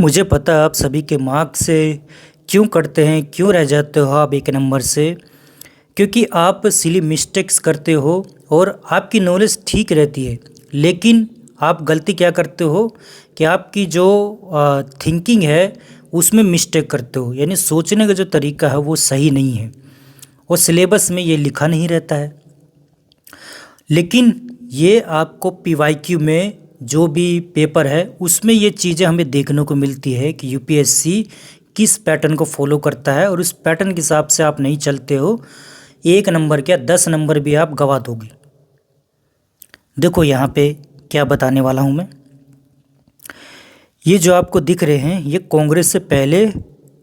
मुझे पता है आप सभी के मार्क्स से क्यों कटते हैं, क्यों रह जाते हो आप एक नंबर से। क्योंकि आप सिली मिस्टेक्स करते हो और आपकी नॉलेज ठीक रहती है, लेकिन आप गलती क्या करते हो कि आपकी जो थिंकिंग है उसमें मिस्टेक करते हो, यानी सोचने का जो तरीका है वो सही नहीं है और सिलेबस में ये लिखा नहीं रहता है। लेकिन ये आपको पीवाईक्यू में जो भी पेपर है उसमें ये चीज़ें हमें देखने को मिलती है कि यूपीएससी किस पैटर्न को फॉलो करता है, और उस पैटर्न के हिसाब से आप नहीं चलते हो, एक नंबर क्या 10 नंबर भी आप गवा दोगे। देखो यहाँ पे क्या बताने वाला हूँ मैं। ये जो आपको दिख रहे हैं ये कांग्रेस से पहले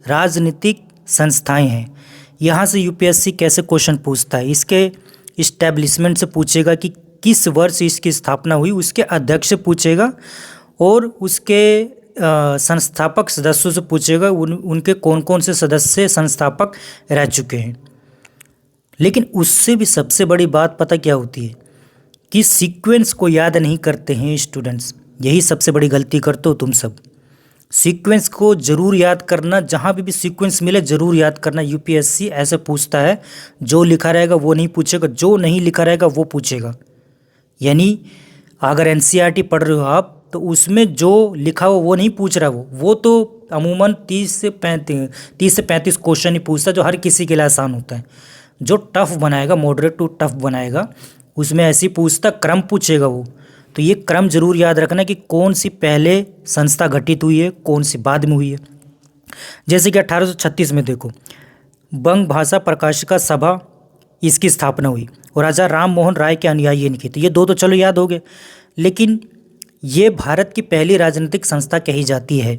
राजनीतिक संस्थाएं हैं। यहाँ से यूपीएससी कैसे क्वेश्चन पूछता है, इसके इस्टेब्लिशमेंट से पूछेगा कि किस वर्ष इसकी स्थापना हुई, उसके अध्यक्ष से पूछेगा और उसके संस्थापक सदस्यों से पूछेगा उनके कौन कौन से सदस्य संस्थापक रह चुके हैं। लेकिन उससे भी सबसे बड़ी बात पता क्या होती है कि सीक्वेंस को याद नहीं करते हैं स्टूडेंट्स। यही सबसे बड़ी गलती करते हो तुम सब। सीक्वेंस को ज़रूर याद करना, जहाँ भी सीक्वेंस मिले ज़रूर याद करना। यूपीएससी ऐसे पूछता है, जो लिखा रहेगा वो नहीं पूछेगा, जो नहीं लिखा रहेगा वो पूछेगा। यानी अगर एनसीईआरटी पढ़ रहे हो आप तो उसमें जो लिखा हो वो नहीं पूछ रहा, वो तो अमूमन 30 से 35 क्वेश्चन ही पूछता है, जो हर किसी के लिए आसान होता है। जो टफ बनाएगा, मॉडरेट टू टफ बनाएगा, उसमें ऐसी पूछता क्रम पूछेगा वो। तो ये क्रम जरूर याद रखना कि कौन सी पहले संस्था गठित हुई है, कौन सी बाद में हुई है। जैसे कि 1836 में देखो बंग भाषा प्रकाशिका सभा इसकी स्थापना हुई और राजा राम मोहन राय के अनुयायी इनकी। तो ये दो तो चलो याद हो गए, लेकिन ये भारत की पहली राजनीतिक संस्था कही जाती है।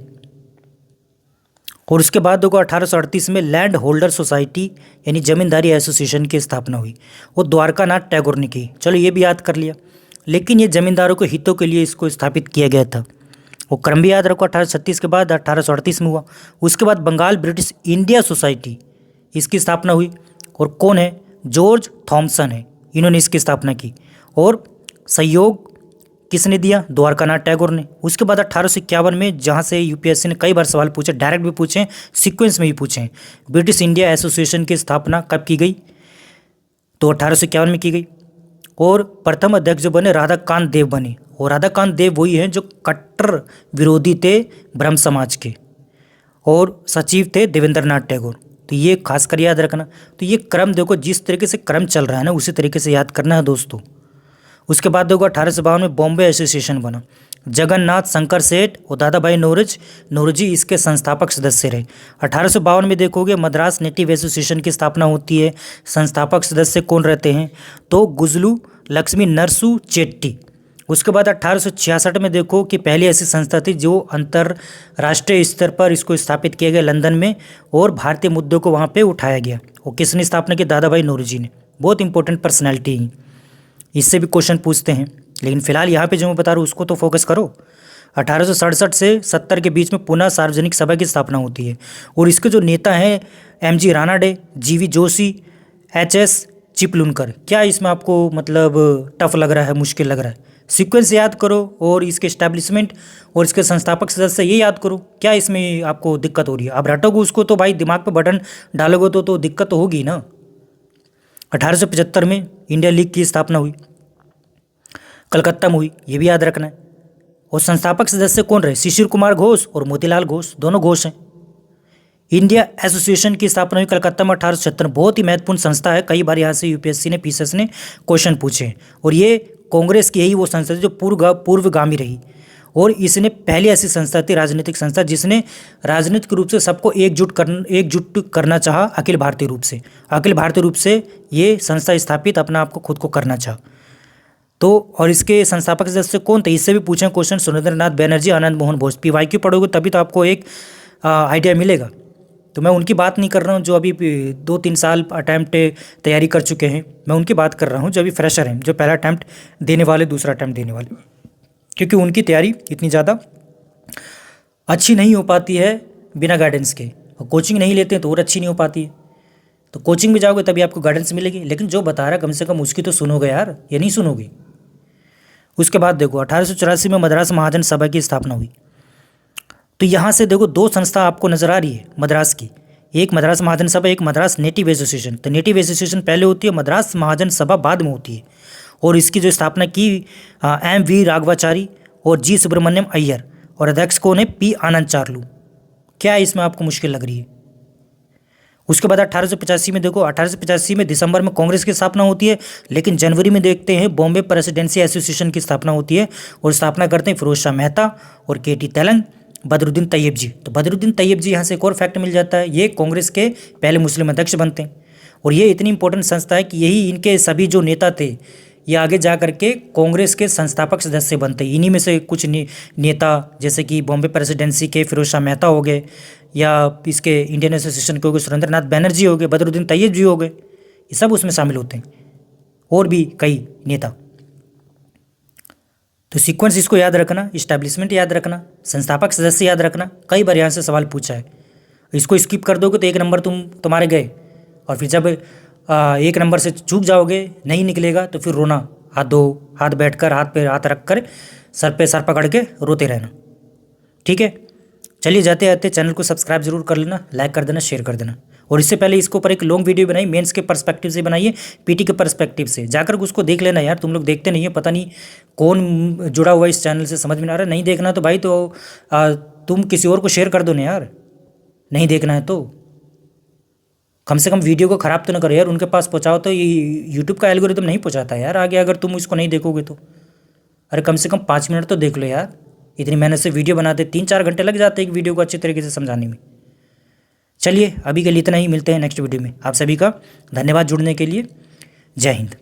और उसके बाद देखो 1838 में लैंड होल्डर सोसाइटी यानी जमींदारी एसोसिएशन की स्थापना हुई और द्वारकानाथ टैगोर ने की। चलो ये भी याद कर लिया, लेकिन ये जमींदारों के हितों के लिए इसको स्थापित किया गया था। वो क्रम भी याद रखो, 1836 के बाद 1838 में हुआ। उसके बाद बंगाल ब्रिटिश इंडिया सोसाइटी इसकी स्थापना हुई और कौन है, जॉर्ज थॉमसन है, इन्होंने इसकी स्थापना की। और सहयोग किसने दिया, द्वारकानाथ टैगोर ने। उसके बाद 1851 में, जहाँ से यूपीएससी ने कई बार सवाल पूछे, डायरेक्ट भी पूछे, सीक्वेंस में भी पूछे, ब्रिटिश इंडिया एसोसिएशन की स्थापना कब की गई, तो 1851 में की गई। और प्रथम अध्यक्ष जो बने राधाकांत देव बने, और राधाकांत देव वही हैं जो कट्टर विरोधी थे ब्रह्म समाज के, और सचिव थे देवेंद्र नाथ टैगोर। तो ये खासकर याद रखना। तो ये क्रम देखो, जिस तरीके से क्रम चल रहा है ना उसी तरीके से याद करना है दोस्तों। उसके बाद देखो 1852 में बॉम्बे एसोसिएशन बना, जगन्नाथ शंकर सेठ और दादा भाई नौरोजी इसके संस्थापक सदस्य रहे। 1852 में देखोगे मद्रास नेटिव एसोसिएशन की स्थापना होती है। संस्थापक सदस्य कौन रहते हैं, तो गुजलू लक्ष्मी नरसू चेट्टी। उसके बाद 1866 में देखो कि पहली ऐसी संस्था थी जो अंतर्राष्ट्रीय स्तर पर इसको स्थापित किया गया लंदन में, और भारतीय मुद्दों को वहाँ पे उठाया गया। और किसने स्थापना की, दादा भाई नौरोजी ने। बहुत इंपॉर्टेंट पर्सनैलिटी है, इससे भी क्वेश्चन पूछते हैं। लेकिन फिलहाल यहाँ पे जो मैं बता रहा हूँ उसको तो फोकस करो। 1867 से 70 के बीच में पुनः सार्वजनिक सभा की स्थापना होती है, और इसके जो नेता हैं एमजी रानाडे, जीवी जोशी, एचएस चिपलुनकर। क्या इसमें आपको मतलब टफ लग रहा है, मुश्किल लग रहा है? सीक्वेंस याद करो और इसके इस्टेब्लिशमेंट और इसके संस्थापक सदस्य ये याद करो। क्या इसमें आपको दिक्कत हो रही है? आप रटोगे उसको तो भाई दिमाग पे बटन डालोगे तो दिक्कत तो होगी ना। 1875 में इंडिया लीग की स्थापना हुई, कलकत्ता में हुई, ये भी याद रखना है। और संस्थापक सदस्य कौन रहे, शिशिर कुमार घोष और मोतीलाल घोष, दोनों घोष हैं। इंडिया एसोसिएशन की स्थापना हुई कलकत्ता में 1876। बहुत ही महत्वपूर्ण संस्था है, कई बार यहाँ से यूपीएससी ने पीसीएस ने क्वेश्चन पूछे हैं। और ये कांग्रेस की यही वो संस्था थी जो पूर्वगामी रही, और इसने पहली ऐसी संस्था थी, राजनीतिक संस्था, जिसने राजनीतिक रूप से सबको एकजुट करना चाहा, अखिल भारतीय रूप से ये संस्था स्थापित अपना आपको खुद को करना चाहा। तो और इसके संस्थापक सदस्य कौन थे, इससे भी पूछे क्वेश्चन, सुरेंद्रनाथ बैनर्जी, आनंद मोहन बोस। पीवाईक्यू पढ़ोगे तभी तो आपको एक आइडिया मिलेगा। तो मैं उनकी बात नहीं कर रहा हूँ जो अभी 2-3 साल अटैम्प्ट तैयारी कर चुके हैं, मैं उनकी बात कर रहा हूँ जो अभी फ्रेशर हैं, जो पहला अटैम्प्ट देने वाले, दूसरा अटैम्प्ट देने वाले, क्योंकि उनकी तैयारी इतनी ज़्यादा अच्छी नहीं हो पाती है बिना गाइडेंस के, और कोचिंग नहीं लेते हैं तो और अच्छी नहीं हो पाती है। तो कोचिंग में जाओगे तभी आपको गाइडेंस मिलेगी, लेकिन जो बता रहा कम से कम उसकी तो सुनोगे यार, ये नहीं सुनोगे। उसके बाद देखो 1884 में मद्रास महाजन सभा की स्थापना हुई, तो यहाँ से देखो दो संस्था आपको नज़र आ रही है मद्रास की, एक मद्रास महाजन सभा, एक मद्रास नेटिव एसोसिएशन। तो नेटिव एसोसिएशन पहले होती है, मद्रास महाजन सभा बाद में होती है। और इसकी जो स्थापना की एम वी राघवाचारी और जी सुब्रमण्यम अय्यर, और अध्यक्ष कौन है, पी आनंद चार्लू। क्या इसमें आपको मुश्किल लग रही है? उसके बाद 1885 में देखो, 1885 में दिसंबर में कांग्रेस की स्थापना होती है, लेकिन जनवरी में देखते हैं बॉम्बे प्रेसिडेंसी एसोसिएशन की स्थापना होती है, और स्थापना करते हैं फिरोज शाह मेहता और के टी तेलंग, बदरुद्दीन तैयब जी। तो बदरुद्दीन तैयब जी, यहाँ से एक और फैक्ट मिल जाता है, ये कांग्रेस के पहले मुस्लिम अध्यक्ष बनते हैं। और ये इतनी इंपॉर्टेंट संस्था है कि यही इनके सभी जो नेता थे ये आगे जा करके कांग्रेस के संस्थापक सदस्य बनते हैं। इन्हीं में से कुछ नेता जैसे कि बॉम्बे प्रेसिडेंसी के फिरोज शाह मेहता हो गए, या इसके इंडियन एसोसिएशन के हो गए सुरेंद्रनाथ बैनर्जी हो गए, बदरुद्दीन तैयब जी हो गए, ये सब उसमें शामिल होते हैं, और भी कई नेता। तो सीक्वेंस इसको याद रखना, इस्टेब्लिशमेंट याद रखना, संस्थापक सदस्य याद रखना। कई बार यहाँ से सवाल पूछा है, इसको स्किप कर दोगे तो एक नंबर तुम्हारे गए, और फिर जब एक नंबर से चूक जाओगे, नहीं निकलेगा, तो फिर रोना, हाथ बैठकर, हाथ पे हाथ रख कर, सर पे सर पकड़ के रोते रहना। ठीक है, चलिए जाते जाते चैनल को सब्सक्राइब जरूर कर लेना, लाइक कर देना, शेयर कर देना। और इससे पहले इसके ऊपर एक लॉन्ग वीडियो बनाई, मेंस के पर्सपेक्टिव से बनाइए, पीटी के पर्सपेक्टिव से, जाकर उसको देख लेना यार। तुम लोग देखते नहीं है, पता नहीं कौन जुड़ा हुआ इस चैनल से, समझ में ना आ रहा। नहीं देखना तो भाई तो तुम किसी और को शेयर कर दो ना यार, नहीं देखना है तो कम से कम वीडियो को ख़राब तो ना करो यार, उनके पास पहुँचाओ। तो ये यूट्यूब का एल्गोरिथम नहीं पहुँचाता यार आगे, अगर तुम इसको नहीं देखोगे तो। अरे कम से कम 5 मिनट तो देख लो यार, इतनी मेहनत से वीडियो बनाते 3-4 घंटे लग जाते हैं एक वीडियो को अच्छी तरीके से समझाने में। चलिए अभी के लिए इतना ही, मिलते हैं नेक्स्ट वीडियो में। आप सभी का धन्यवाद जुड़ने के लिए। जय हिंद।